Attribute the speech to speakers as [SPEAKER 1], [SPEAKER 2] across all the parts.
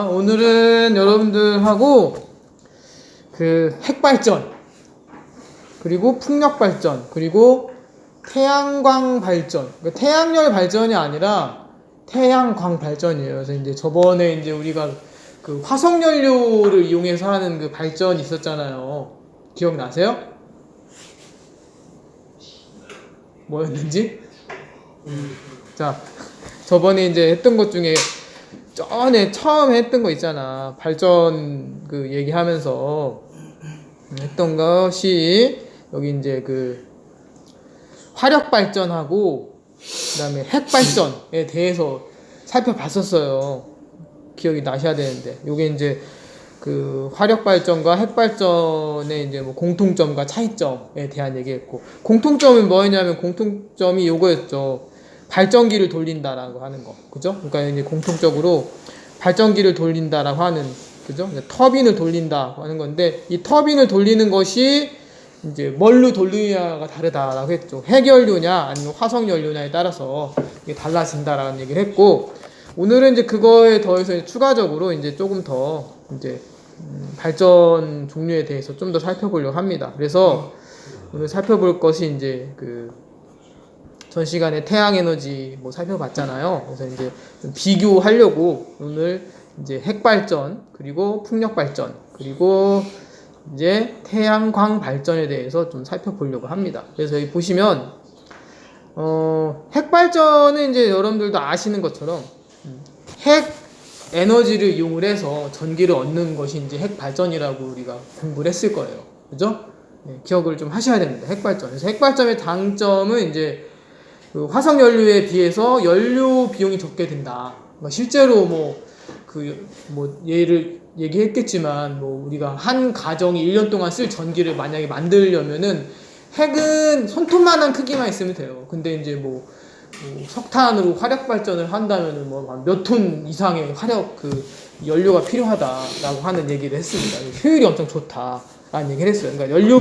[SPEAKER 1] 오늘은 여러분들하고 그 핵발전, 그리고 풍력발전, 그리고 태양광 발전, 그러니까 태양열 발전이 아니라 태양광 발전이에요. 그래서 이제 저번에 이제 우리가 그 화석연료를 이용해서 하는 그 발전이 있었잖아요. 기억나세요? 뭐였는지? 자, 저번에 이제 했던 것 중에 전에 처음 했던 거 있잖아. 발전 그 얘기하면서 했던 것이 여기 이제 그 화력 발전하고 그다음에 핵 발전에 대해서 살펴봤었어요. 기억이 나셔야 되는데, 요게 이제 그 화력 발전과 핵 발전의 이제 뭐 공통점과 차이점에 대한 얘기했고, 공통점은 뭐였냐면 공통점이 요거였죠. 발전기를 돌린다라고 하는 거, 그죠? 그러니까 이제 공통적으로 발전기를 돌린다라고 하는, 그죠? 터빈을 돌린다고 하는 건데, 이 터빈을 돌리는 것이 이제 뭘로 돌리냐가 다르다라고 했죠. 핵연료냐 아니면 화석연료냐에 따라서 이게 달라진다라는 얘기를 했고, 오늘은 이제 그거에 더해서 추가적으로 이제 조금 더 이제 발전 종류에 대해서 좀 더 살펴보려고 합니다. 그래서 오늘 살펴볼 것이 이제 그 전 시간에 태양 에너지 뭐 살펴봤잖아요. 그래서 이제 좀 비교하려고 오늘 이제 핵 발전, 그리고 풍력 발전, 그리고 이제 태양광 발전에 대해서 좀 살펴보려고 합니다. 그래서 여기 보시면 핵 발전은 이제 여러분들도 아시는 것처럼 핵 에너지를 이용을 해서 전기를 얻는 것이 이제 핵 발전이라고 우리가 공부를 했을 거예요. 그죠? 네, 기억을 좀 하셔야 됩니다. 핵 발전. 그래서 핵 발전의 장점은 이제 그 화석 연료에 비해서 연료 비용이 적게 든다. 실제로 얘를 얘기했겠지만, 우리가 한 가정이 1년 동안 쓸 전기를 만약에 만들려면은 핵은 손톱만한 크기만 있으면 돼요. 근데 이제 석탄으로 화력 발전을 한다면은 몇 톤 이상의 화력 그 연료가 필요하다라고 하는 얘기를 했습니다. 효율이 엄청 좋다라는 얘기를 했어요. 그러니까 연료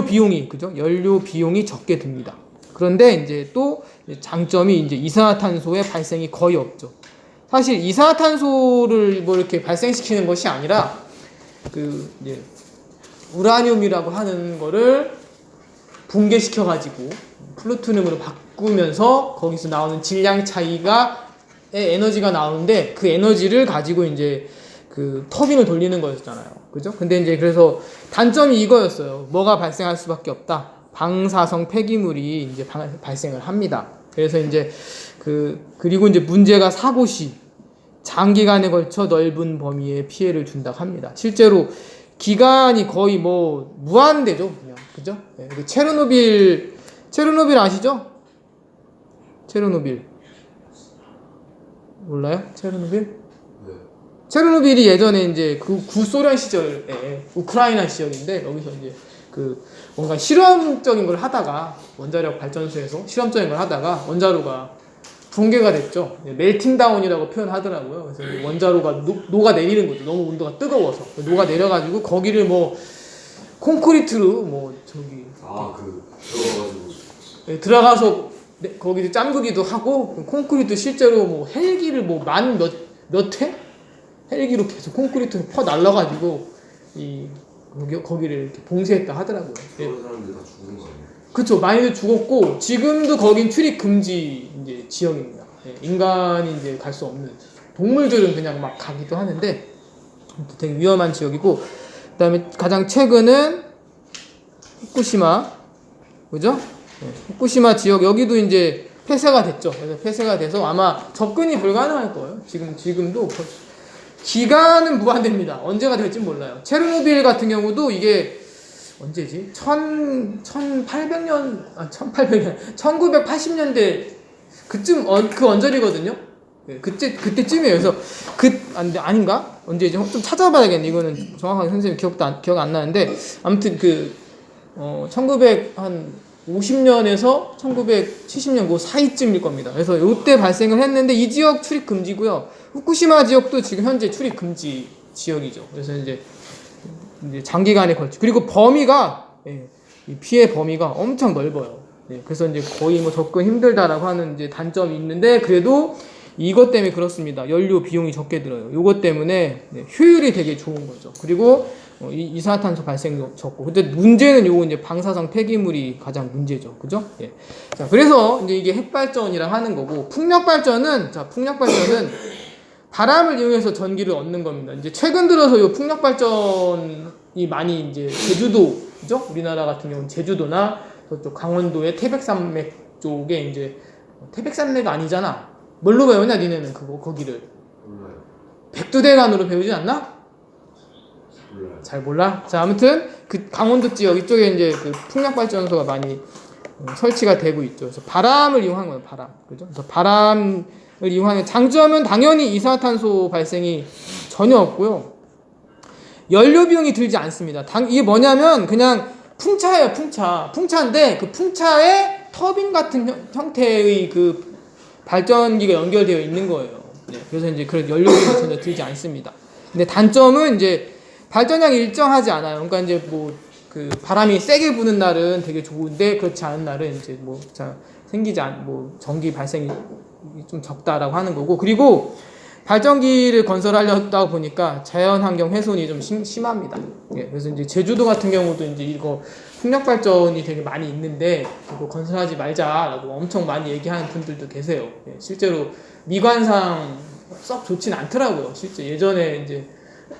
[SPEAKER 1] 비용이, 그죠? 연료 비용이 적게 듭니다. 그런데 이제 또 장점이 이제 이산화탄소의 발생이 거의 없죠. 사실 이산화탄소를 이렇게 발생시키는 것이 아니라 이제 우라늄이라고 하는 거를 붕괴시켜 가지고 플루토늄으로 바꾸면서 거기서 나오는 질량 차이가의 에너지가 나오는데, 그 에너지를 가지고 이제 그 터빈을 돌리는 거였잖아요. 그죠? 근데 이제 그래서 단점이 이거였어요. 뭐가 발생할 수밖에 없다. 방사성 폐기물이 이제 발생을 합니다. 그래서 이제 그리고 이제 문제가 사고 시 장기간에 걸쳐 넓은 범위의 피해를 준다고 합니다. 실제로 기간이 거의 무한대죠, 그냥. 그죠? 네, 체르노빌 아시죠? 체르노빌 몰라요? 체르노빌? 네. 체르노빌이 예전에 이제 그 구소련 시절에 우크라이나 지역인데, 여기서 이제 뭔가 실험적인 걸 하다가, 원자력 발전소에서 실험적인 걸 하다가 원자로가 붕괴가 됐죠. 멜팅 다운이라고 표현하더라고요. 그래서 원자로가 녹아내리는 거죠. 너무 온도가 뜨거워서 녹아내려가지고 거기를 콘크리트로 들어가서 거기서 짬그기도 하고, 콘크리트 실제로 헬기를 몇 회? 헬기로 계속 콘크리트를 퍼 날라가지고 거기를 이렇게 봉쇄했다 하더라고요.
[SPEAKER 2] 그런 사람들 다 죽은 거 아니에요?
[SPEAKER 1] 그쵸, 많이들 죽었고 지금도 거긴 출입 금지 이제 지역입니다. 인간이 이제 갈 수 없는, 동물들은 그냥 막 가기도 하는데 되게 위험한 지역이고, 그다음에 가장 최근은 후쿠시마, 그죠? 후쿠시마 지역, 여기도 이제 폐쇄가 됐죠. 그래서 폐쇄가 돼서 아마 접근이 불가능할 거예요. 지금도 기간은 무한대입니다. 언제가 될지 몰라요. 체르노빌 같은 경우도 이게 언제지? 1980년대 그쯤 그 언저리거든요. 그때쯤이에요. 그래서 아닌가? 언제지? 좀 찾아봐야겠네. 이거는 정확하게 선생님 기억 안 나는데, 아무튼 1950년에서 1970년 그 사이쯤일 겁니다. 그래서 이때 발생을 했는데 이 지역 출입 금지고요. 후쿠시마 지역도 지금 현재 출입 금지 지역이죠. 그래서 이제 장기간에 걸쳐, 그리고 범위가, 이 피해 범위가 엄청 넓어요. 그래서 이제 거의 접근 힘들다라고 하는 이제 단점이 있는데, 그래도 이것 때문에 그렇습니다. 연료 비용이 적게 들어요. 이것 때문에 효율이 되게 좋은 거죠. 그리고 이산화탄소 발생도 적고. 근데 문제는 요거 이제 방사성 폐기물이 가장 문제죠. 그죠? 예. 자, 그래서 이제 이게 핵발전이라 하는 거고, 풍력발전은 바람을 이용해서 전기를 얻는 겁니다. 이제 최근 들어서 이 풍력발전이 많이 이제 제주도, 그죠? 우리나라 같은 경우는 제주도나 저쪽 강원도의 태백산맥 쪽에 이제, 태백산맥 아니잖아. 뭘로 배우냐, 니네는 거기를?
[SPEAKER 2] 몰라요.
[SPEAKER 1] 백두대간으로 배우지 않나?
[SPEAKER 2] 몰라요.
[SPEAKER 1] 잘 몰라? 자, 아무튼 그 강원도 지역 이쪽에 이제 그 풍력발전소가 많이 설치가 되고 있죠. 그래서 바람을 이용한 거예요, 바람. 그죠? 그래서 바람을 이용하는 장점은 당연히 이산화탄소 발생이 전혀 없고요. 연료 비용이 들지 않습니다. 이게 뭐냐면 그냥 풍차예요, 풍차. 풍차인데 그 풍차에 터빈 같은 형태의 그 발전기가 연결되어 있는 거예요. 네, 그래서 이제 그런 연료 비용이 전혀 들지 않습니다. 근데 단점은 이제 발전량이 일정하지 않아요. 그러니까 이제 뭐 그 바람이 세게 부는 날은 되게 좋은데 그렇지 않은 날은 이제 뭐 전기 발생이 좀 적다라고 하는 거고, 그리고 발전기를 건설하려다 보니까 자연환경 훼손이 좀 심합니다. 예, 그래서 이제 제주도 같은 경우도 이제 이거 풍력 발전이 되게 많이 있는데 그거 건설하지 말자라고 엄청 많이 얘기하는 분들도 계세요. 예, 실제로 미관상 썩 좋진 않더라고요. 실제 예전에 이제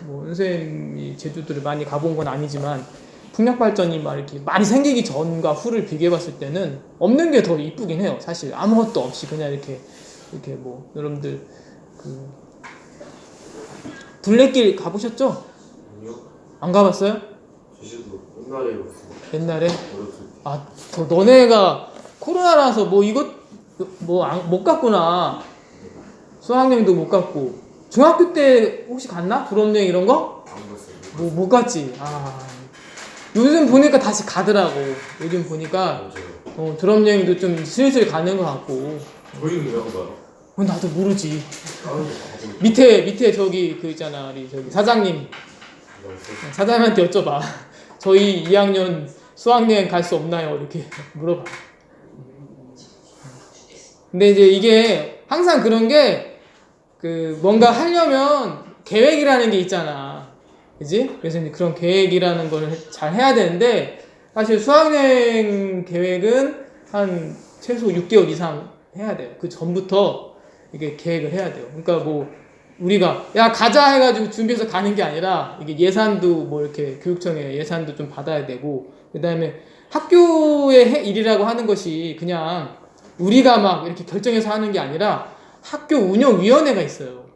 [SPEAKER 1] 뭐 선생님이 제주도를 많이 가본 건 아니지만 풍력 발전이 막 이렇게 많이 생기기 전과 후를 비교해봤을 때는 없는 게 더 이쁘긴 해요. 사실 아무것도 없이 그냥 이렇게 뭐 여러분들 그 둘레길 가보셨죠?
[SPEAKER 2] 아니요.
[SPEAKER 1] 안 가봤어요?
[SPEAKER 2] 제주도 옛날에 봤어요.
[SPEAKER 1] 옛날에?
[SPEAKER 2] 어렸을 때.
[SPEAKER 1] 너네가 코로나라서 뭐 이것 못 갔구나. 수학여행도 못 갔고. 중학교 때 혹시 갔나? 졸업여행 이런 거?
[SPEAKER 2] 안 봤어요.
[SPEAKER 1] 못 갔지. 요즘 보니까 다시 가더라고. 요즘 보니까
[SPEAKER 2] 맞아요.
[SPEAKER 1] 졸업여행도 좀 슬슬 가는 것 같고.
[SPEAKER 2] 저희는 왜 안 가요?
[SPEAKER 1] 나도 모르지.
[SPEAKER 2] 가고
[SPEAKER 1] 밑에 저기 그 있잖아, 우리 저기 사장님. 사장님한테 여쭤봐. 저희 2학년 수학여행 갈 수 없나요? 이렇게 물어봐. 근데 이제 이게 항상 그런 게 그 뭔가 하려면 계획이라는 게 있잖아. 그지? 그래서 이제 그런 계획이라는 걸 잘 해야 되는데, 사실 수학여행 계획은 한 최소 6개월 이상 해야 돼요. 그 전부터 이게 계획을 해야 돼요. 그러니까 뭐 우리가 야 가자 해가지고 준비해서 가는 게 아니라 이게 예산도 뭐 이렇게 교육청에 예산도 좀 받아야 되고, 그 다음에 학교의 일이라고 하는 것이 그냥 우리가 막 이렇게 결정해서 하는 게 아니라 학교 운영위원회가 있어요.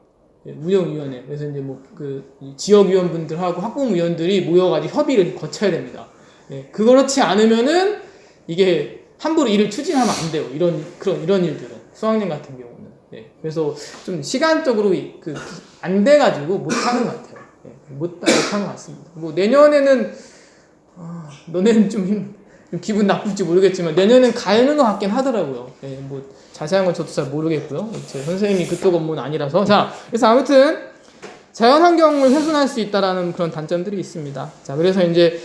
[SPEAKER 1] 운영위원회. 그래서 이제 뭐 그 지역위원분들하고 학부모위원들이 모여가지고 협의를 거쳐야 됩니다. 그렇지 않으면은 이게 함부로 일을 추진하면 안 돼요. 이런 일들은 수학여행 같은 경우는. 그래서 좀 시간적으로 안 돼가지고 못 하는 것 같아요. 못 하는 것 같습니다. 뭐 내년에는 너네는 좀 기분 나쁠지 모르겠지만 내년엔 가는 것 같긴 하더라고요. 뭐 자세한 건 저도 잘 모르겠고요. 제 선생님이 그쪽 업무는 아니라서. 자, 그래서 아무튼 자연환경을 훼손할 수 있다라는 그런 단점들이 있습니다. 자, 그래서 이제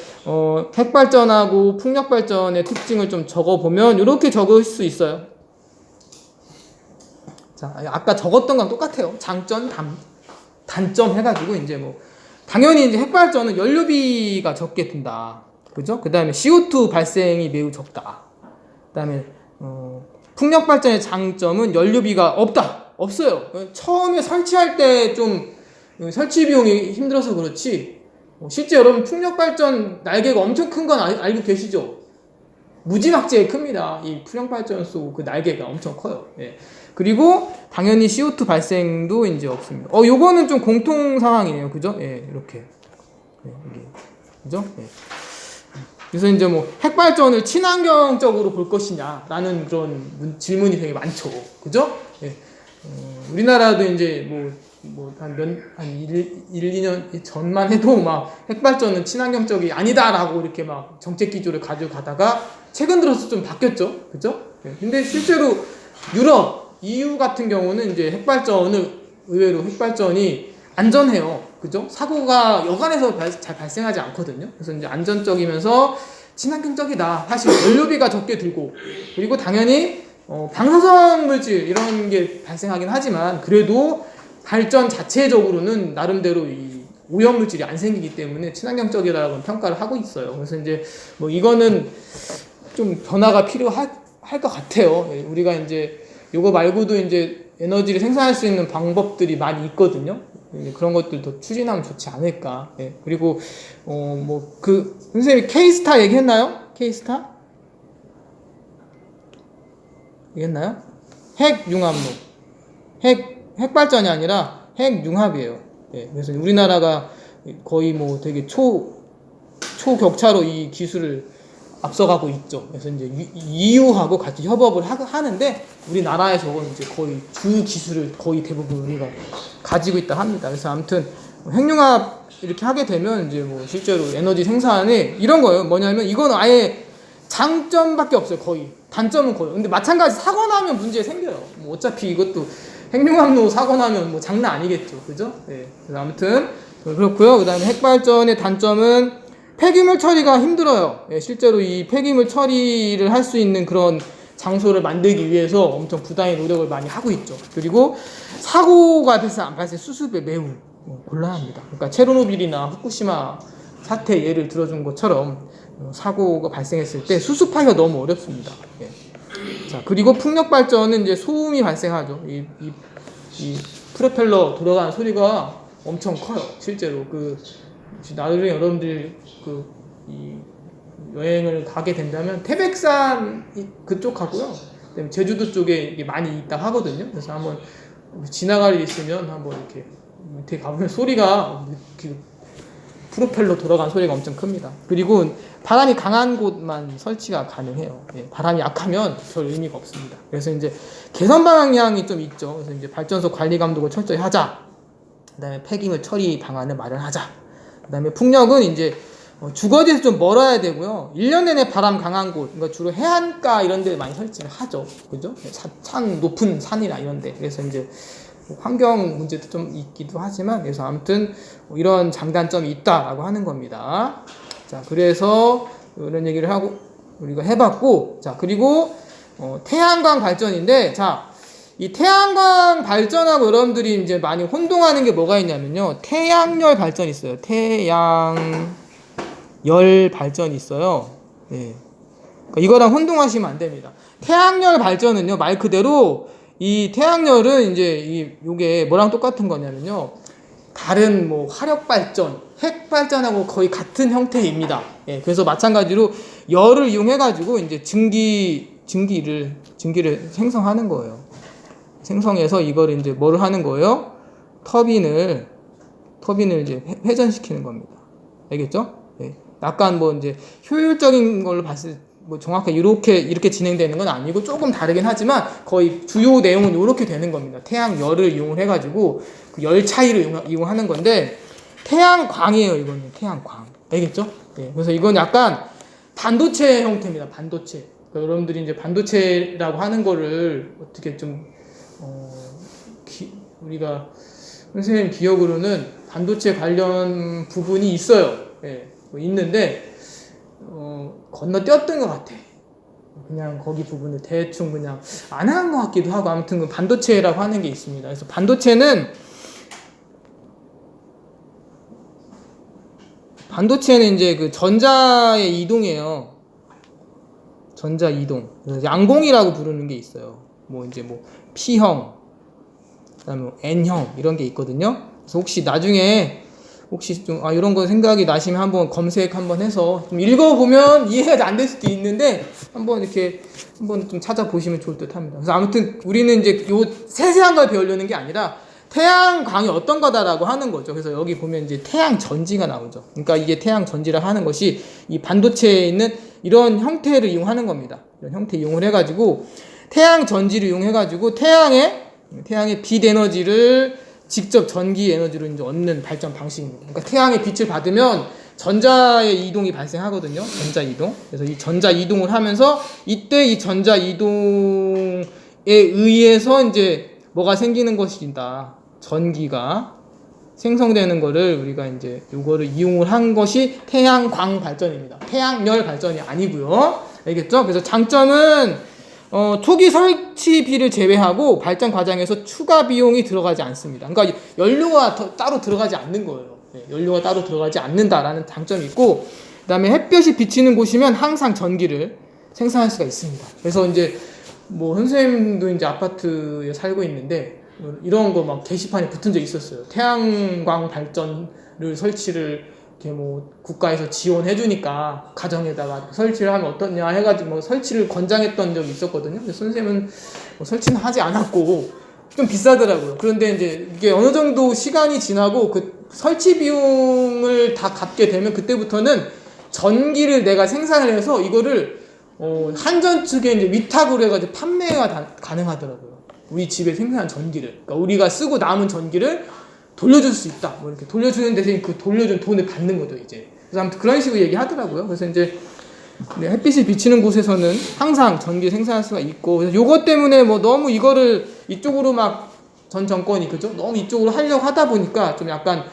[SPEAKER 1] 핵발전하고 풍력발전의 특징을 좀 적어보면 이렇게 적을 수 있어요. 자, 아까 적었던 거랑 똑같아요. 장점, 단점 해가지고 이제 뭐 당연히 이제 핵발전은 연료비가 적게 든다. 그죠? 그 다음에 CO2 발생이 매우 적다. 그 다음에 풍력 발전의 장점은 연료비가 없어요. 처음에 설치할 때 좀 설치 비용이 힘들어서 그렇지, 실제 여러분 풍력 발전 날개가 엄청 큰 건 알고 계시죠? 무지막지하게 큽니다. 이 풍력 발전소 그 날개가 엄청 커요. 그리고 당연히 CO2 발생도 이제 없습니다. 요거는 좀 공통 상황이네요. 그죠? 이렇게. 그죠? 그래서 이제 뭐 핵발전을 친환경적으로 볼 것이냐라는 그런 질문이 되게 많죠. 그죠? 우리나라도 이제 한 2년 전만 해도 막 핵발전은 친환경적이 아니다라고 이렇게 막 정책 기조를 가지고 가다가 최근 들어서 좀 바뀌었죠. 그죠? 근데 실제로 유럽, EU 같은 경우는 이제 의외로 핵발전이 안전해요. 그죠? 사고가 여간에서 잘 발생하지 않거든요. 그래서 이제 안전적이면서 친환경적이다. 사실 연료비가 적게 들고, 그리고 당연히 방사성 물질 이런 게 발생하긴 하지만 그래도 발전 자체적으로는 나름대로 이 오염 물질이 안 생기기 때문에 친환경적이라고 평가를 하고 있어요. 그래서 이제 뭐 이거는 좀 변화가 필요할 것 같아요. 우리가 이제 요거 말고도 이제 에너지를 생산할 수 있는 방법들이 많이 있거든요. 그런 것들도 추진하면 좋지 않을까. 예. 그리고 뭐 선생님이 K스타 얘기했나요? K스타? 얘기했나요? 핵융합로. 핵발전이 아니라 핵융합이에요. 예. 그래서 우리나라가 거의 뭐 되게 초격차로 이 기술을 앞서가고 있죠. 그래서 이제 EU하고 같이 협업을 하는데 우리나라에서는 이제 거의 주 기술을 거의 대부분 우리가 가지고 있다 합니다. 그래서 아무튼 핵융합 이렇게 하게 되면 이제 뭐 실제로 에너지 생산에 이런 거예요. 뭐냐면 이건 아예 장점밖에 없어요. 거의 단점은 거의. 근데 마찬가지 사고 나면 문제 생겨요. 뭐 어차피 이것도 핵융합로 사고 나면 뭐 장난 아니겠죠. 그죠? 네. 그래서 아무튼 그렇고요. 그다음에 핵발전의 단점은 폐기물 처리가 힘들어요. 예, 실제로 이 폐기물 처리를 할 수 있는 그런 장소를 만들기 위해서 엄청 부단히 노력을 많이 하고 있죠. 그리고 사고가 발생 수습에 매우 곤란합니다. 그러니까 체르노빌이나 후쿠시마 사태 예를 들어준 것처럼 사고가 발생했을 때 수습하기가 너무 어렵습니다. 예. 자, 그리고 풍력 발전은 이제 소음이 발생하죠. 이 프로펠러 돌아가는 소리가 엄청 커요. 실제로 나중에 여러분들 이 여행을 가게 된다면 태백산 그쪽 가고요. 그다음에 제주도 쪽에 이게 많이 있다 하거든요. 그래서 한번 지나갈 일 있으면 한번 이렇게 밑에 가보면 소리가 프로펠러 돌아가는 소리가 엄청 큽니다. 그리고 바람이 강한 곳만 설치가 가능해요. 예, 바람이 약하면 별 의미가 없습니다. 그래서 이제 개선 방향이 좀 있죠. 그래서 이제 발전소 관리 감독을 철저히 하자. 그다음에 폐기물 처리 방안을 마련하자. 그다음에 풍력은 이제 주거지에서 좀 멀어야 되고요. 1년 내내 바람 강한 곳, 그러니까 주로 해안가 이런 데 많이 설치를 하죠. 그죠? 높은 산이나 이런 데. 그래서 이제 환경 문제도 좀 있기도 하지만, 그래서 아무튼 이런 장단점이 있다라고 하는 겁니다. 자, 그래서 이런 얘기를 하고 우리가 해봤고, 자, 그리고 태양광 발전인데, 자, 이 태양광 발전하고 여러분들이 이제 많이 혼동하는 게 뭐가 있냐면요. 태양열 발전이 있어요. 태양열 발전이 있어요. 네. 그러니까 이거랑 혼동하시면 안 됩니다. 태양열 발전은요, 말 그대로 이 태양열은 이제 요게 뭐랑 똑같은 거냐면요. 다른 뭐 화력 발전, 핵 발전하고 거의 같은 형태입니다. 예, 그래서 마찬가지로 열을 이용해 가지고 이제 증기를 생성하는 거예요. 생성해서 이걸 이제 뭐를 하는 거예요? 터빈을 이제 회전시키는 겁니다. 알겠죠? 네. 약간 뭐 이제 효율적인 걸로 봤을 때 뭐 정확하게 이렇게 진행되는 건 아니고 조금 다르긴 하지만 거의 주요 내용은 이렇게 되는 겁니다. 태양열을 이용을 해가지고 그 열 차이를 이용하는 건데 태양광이에요. 이거는 태양광. 알겠죠? 네. 그래서 이건 약간 반도체 형태입니다. 반도체. 그러니까 여러분들이 이제 반도체라고 하는 거를 어떻게 좀 우리가 선생님 기억으로는 반도체 관련 부분이 있어요. 예, 뭐 있는데 건너뛰었던 것 같아. 그냥 거기 부분을 대충 그냥 안 한 것 같기도 하고 아무튼 그 반도체라고 하는 게 있습니다. 그래서 반도체는 이제 그 전자의 이동이에요. 전자 이동. 그래서 양공이라고 부르는 게 있어요. 뭐 이제 뭐 P형, 그다음에 N형 이런 게 있거든요. 그래서 혹시 나중에 좀 이런 거 생각이 나시면 한번 검색 한번 해서 좀 읽어보면 이해가 안 될 수도 있는데 한번 좀 찾아보시면 좋을 듯합니다. 그래서 아무튼 우리는 이제 요 세세한 걸 배우려는 게 아니라 태양광이 어떤 거다라고 하는 거죠. 그래서 여기 보면 이제 태양 전지가 나오죠. 그러니까 이게 태양 전지라 하는 것이 이 반도체에 있는 이런 형태를 이용하는 겁니다. 이런 형태 이용을 해가지고 태양 전지를 이용해가지고 태양의 빛 에너지를 직접 전기 에너지로 이제 얻는 발전 방식입니다. 그러니까 태양의 빛을 받으면 전자의 이동이 발생하거든요. 전자 이동. 그래서 이 전자 이동을 하면서 이때 이 전자 이동에 의해서 이제 뭐가 생기는 것이다. 전기가 생성되는 거를 우리가 이제 요거를 이용을 한 것이 태양광 발전입니다. 태양열 발전이 아니고요. 알겠죠? 그래서 장점은 초기 설치비를 제외하고 발전 과정에서 추가 비용이 들어가지 않습니다. 그러니까 연료가 따로 들어가지 않는 거예요. 네, 연료가 따로 들어가지 않는다라는 장점이 있고, 그다음에 햇볕이 비치는 곳이면 항상 전기를 생산할 수가 있습니다. 그래서 이제 뭐 선생님도 이제 아파트에 살고 있는데 이런 거 막 게시판에 붙은 적 있었어요. 태양광 발전을 설치를 이렇게 뭐 국가에서 지원해 주니까 가정에다가 설치를 하면 어떠냐 해가지고 뭐 설치를 권장했던 적이 있었거든요. 근데 선생님은 뭐 설치는 하지 않았고 좀 비싸더라고요. 그런데 이제 이게 어느 정도 시간이 지나고 그 설치 비용을 다 갚게 되면 그때부터는 전기를 내가 생산을 해서 이거를 한전 측에 이제 위탁으로 해가지고 판매가 가능하더라고요. 우리 집에 생산한 전기를, 그러니까 우리가 쓰고 남은 전기를 돌려줄 수 있다. 뭐 이렇게 돌려주는 대신 그 돌려준 돈을 받는 거죠, 이제. 그래서 아무튼 그런 식으로 얘기하더라고요. 그래서 이제 햇빛이 비치는 곳에서는 항상 전기 생산할 수가 있고, 그래서 요것 때문에 뭐 너무 이거를 이쪽으로 막 전 정권이 그죠? 너무 이쪽으로 하려고 하다 보니까 좀 약간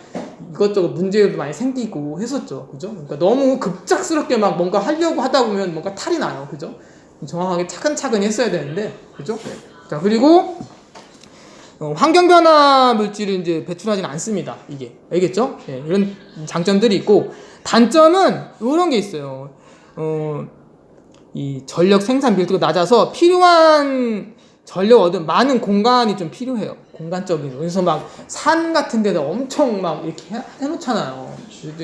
[SPEAKER 1] 이것저것 문제도 많이 생기고 했었죠, 그죠? 그러니까 너무 급작스럽게 막 뭔가 하려고 하다 보면 뭔가 탈이 나요, 그죠? 정확하게 차근차근 했어야 되는데, 그죠? 자, 그리고 환경 변화 물질을 이제 배출하지는 않습니다. 이게 알겠죠? 네, 이런 장점들이 있고, 단점은 이런 게 있어요. 이 전력 생산 밀도가 낮아서 필요한 전력 얻은 많은 공간이 좀 필요해요. 공간적인. 그래서 막 산 같은 데다 엄청 막 이렇게 해놓잖아요.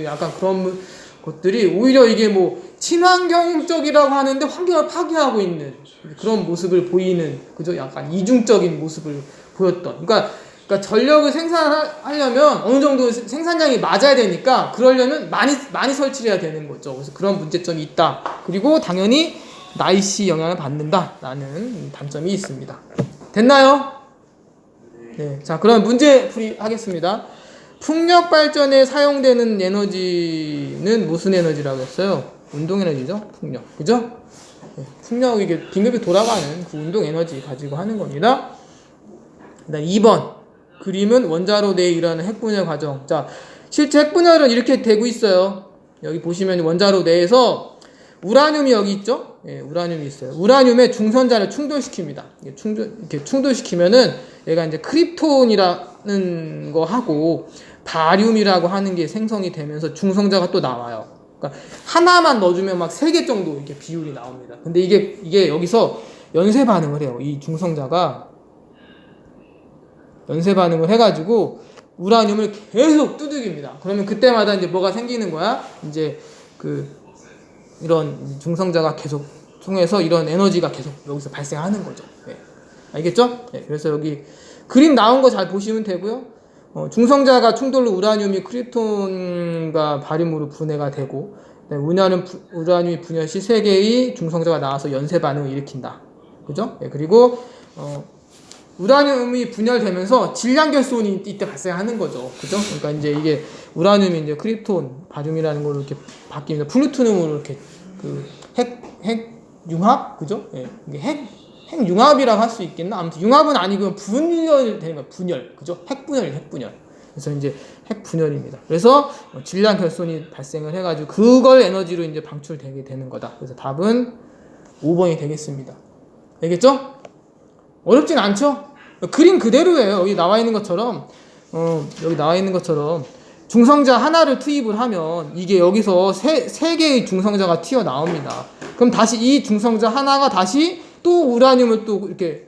[SPEAKER 1] 약간 그런 것들이 오히려 이게 뭐 친환경적이라고 하는데 환경을 파괴하고 있는 그런 모습을 보이는, 그죠? 약간 이중적인 모습을 보였던. 그러니까 전력을 생산하려면 어느 정도 생산량이 맞아야 되니까 그러려면 많이 설치를 해야 되는 거죠. 그래서 그런 문제점이 있다. 그리고 당연히 날씨 영향을 받는다라는 단점이 있습니다. 됐나요? 네. 자, 그럼 문제 풀이 하겠습니다. 풍력 발전에 사용되는 에너지는 무슨 에너지라고 했어요? 운동 에너지죠? 풍력. 그죠? 네. 풍력, 이게 빙글빙글 돌아가는 그 운동 에너지 가지고 하는 겁니다. 그다음 2번. 그림은 원자로 내에 일어나는 핵분열 과정. 자, 실제 핵분열은 이렇게 되고 있어요. 여기 보시면 원자로 내에서 우라늄이 여기 있죠? 예, 우라늄이 있어요. 우라늄의 중선자를 충돌시킵니다. 이렇게 충돌시키면은 얘가 이제 크립톤이라는 거 하고 바륨이라고 하는 게 생성이 되면서 중성자가 또 나와요. 그러니까 하나만 넣어주면 막 3개 정도 이렇게 비율이 나옵니다. 근데 이게 여기서 연쇄 반응을 해요. 이 중성자가 연쇄 반응을 해가지고 우라늄을 계속 두들깁니다. 그러면 그때마다 이제 뭐가 생기는 거야? 이제 이런 중성자가 계속 통해서 이런 에너지가 계속 여기서 발생하는 거죠. 네. 알겠죠? 네. 그래서 여기 그림 나온 거 잘 보시면 되고요. 중성자가 충돌로 우라늄이 크립톤과 바륨으로 분해가 되고, 우라늄이 분열 시 3개의 중성자가 나와서 연쇄 반응을 일으킨다. 그죠? 네. 그리고 우라늄이 분열되면서 질량결손이 이때 발생하는 거죠. 그죠? 그러니까 이제 이게 우라늄이 이제 크립톤, 바륨이라는 걸로 이렇게 바뀌면서 플루토늄으로 이렇게 핵 융합? 그죠? 예. 이게 핵 융합이라고 할 수 있겠나? 아무튼 융합은 아니고 분열 되는 거야. 분열. 그죠? 핵분열. 그래서 이제 핵분열입니다. 그래서 질량결손이 발생을 해가지고 그걸 에너지로 이제 방출되게 되는 거다. 그래서 답은 5번이 되겠습니다. 알겠죠? 어렵진 않죠? 그림 그대로예요. 여기 나와 있는 것처럼 중성자 하나를 투입을 하면 이게 여기서 세 개의 중성자가 튀어나옵니다. 그럼 다시 이 중성자 하나가 다시 또 우라늄을 또 이렇게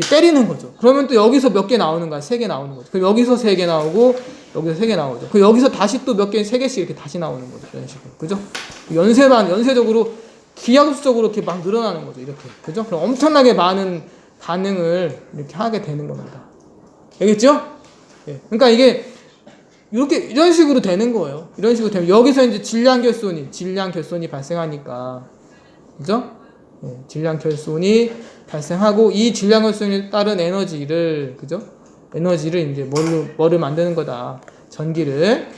[SPEAKER 1] 때리는 거죠. 그러면 또 여기서 몇 개 나오는 거야? 3개 나오는 거죠. 그럼 여기서 3개 나오고 여기서 3개 나오죠. 그럼 여기서 다시 또 몇 개, 3개씩 이렇게 다시 나오는 거죠. 이런 식으로. 그죠? 연쇄적으로 기하급수적으로 이렇게 막 늘어나는 거죠. 이렇게. 그죠? 그럼 엄청나게 많은 반응을 이렇게 하게 되는 겁니다. 알겠죠? 예. 그러니까 이게 이런 식으로 되는 거예요. 이런 식으로 되면 여기서 이제 질량결손이 발생하니까, 그죠? 예. 질량결손이 발생하고 이 질량결손에 따른 에너지를, 그죠? 에너지를 이제 뭐를 만드는 거다. 전기를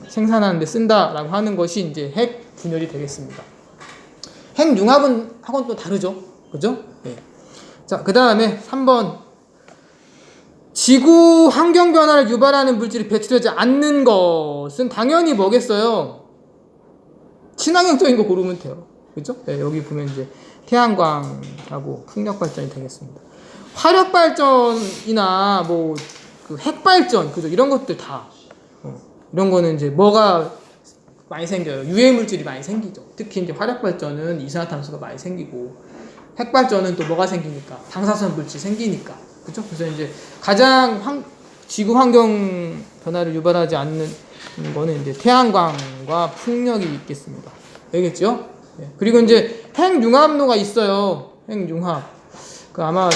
[SPEAKER 1] 생산하는데 쓴다라고 하는 것이 이제 핵 분열이 되겠습니다. 핵 융합은 하고는 또 다르죠. 그죠? 예. 자, 그 다음에 3번. 지구 환경 변화를 유발하는 물질이 배출되지 않는 것은 당연히 뭐겠어요? 친환경적인 거 고르면 돼요. 그죠? 네, 여기 보면 이제 태양광하고 풍력 발전이 되겠습니다. 화력 발전이나 뭐 그 핵 발전 그죠? 이런 것들 다 이런 거는 이제 뭐가 많이 생겨요. 유해 물질이 많이 생기죠. 특히 이제 화력 발전은 이산화탄소가 많이 생기고 핵 발전은 또 뭐가 생기니까 방사선 물질 생기니까 그렇죠? 그래서 이제 가장 지구 환경 변화를 유발하지 않는 거는 이제 태양광과 풍력이 있겠습니다. 알겠죠? 네. 그리고 이제 핵융합로가 있어요. 핵융합. 그 아마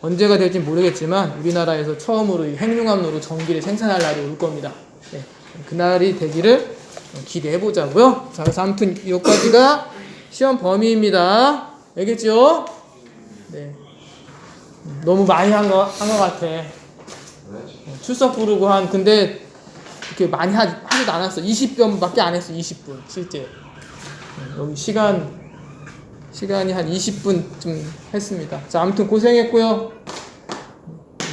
[SPEAKER 1] 언제가 될지 모르겠지만 우리나라에서 처음으로 이 핵융합로로 전기를 생산할 날이 올 겁니다. 네. 그날이 되기를 기대해 보자고요. 자, 그래서 아무튼 여기까지가 시험 범위입니다. 알겠죠? 네. 너무 많이 한 거 같아. 출석 부르고 근데 이렇게 많이 하지도 않았어. 20분밖에 안 했어. 20분 실제. 여기 시간이 한 20분쯤 했습니다. 자, 아무튼 고생했고요.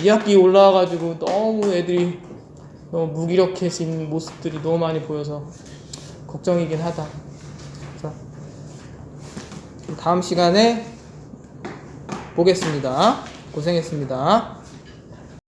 [SPEAKER 1] 2학기 올라와가지고 너무 애들이 너무 무기력해진 모습들이 너무 많이 보여서 걱정이긴 하다. 자, 다음 시간에 보겠습니다. 고생했습니다.